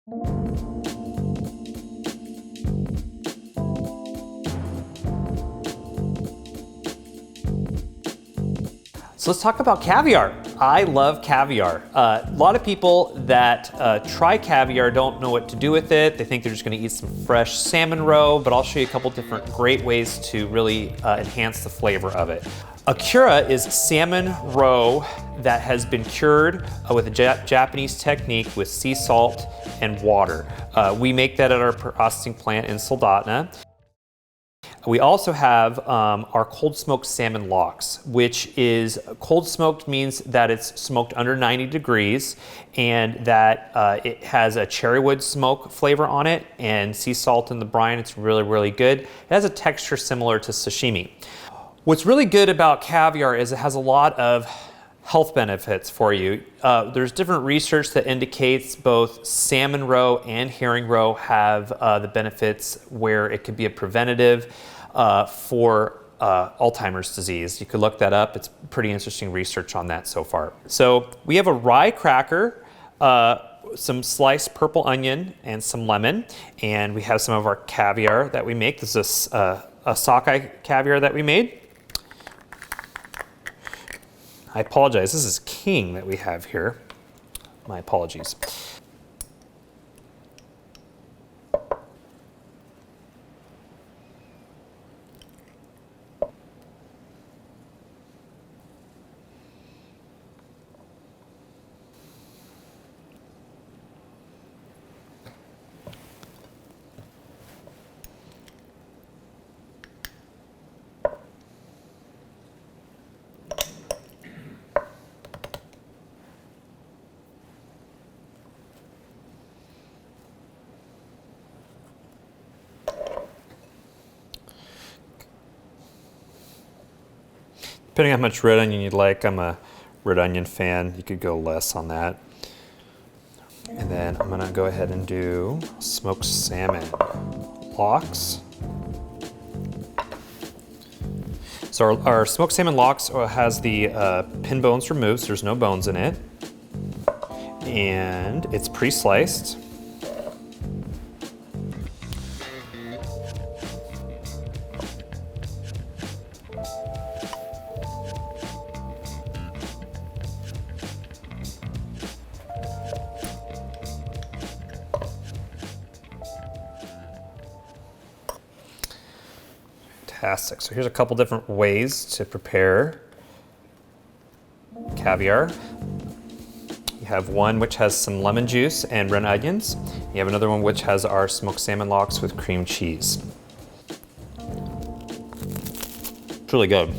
So let's talk about caviar. I love caviar. A lot of people that try caviar don't know what to do with it. They think they're just gonna eat some fresh salmon roe, but I'll show you a couple different great ways to really enhance the flavor of it. Ikura is salmon roe that has been cured with a Japanese technique with sea salt and water. We make that at our processing plant in Soldotna. We also have our Cold-Smoked Salmon Lox, which is cold smoked means that it's smoked under 90 degrees and that it has a cherry wood smoke flavor on it and sea salt in the brine. It's really, really good. It has a texture similar to sashimi. What's really good about caviar is it has a lot of health benefits for you. There's different research that indicates both salmon roe and herring roe have the benefits where it could be a preventative for Alzheimer's disease. You could look that up. It's pretty interesting research on that so far. So we have a rye cracker, some sliced purple onion, and some lemon. And we have some of our caviar that we make. This is a sockeye caviar that we made. I apologize, this is king that we have here. My apologies. Depending on how much red onion you'd like, I'm a red onion fan. You could go less on that. And then I'm gonna go ahead and do smoked salmon lox. So our smoked salmon lox has the pin bones removed, so there's no bones in it. And it's pre-sliced. Fantastic. So here's a couple different ways to prepare caviar. You have one which has some lemon juice and red onions. You have another one which has our smoked salmon lox with cream cheese. It's really good.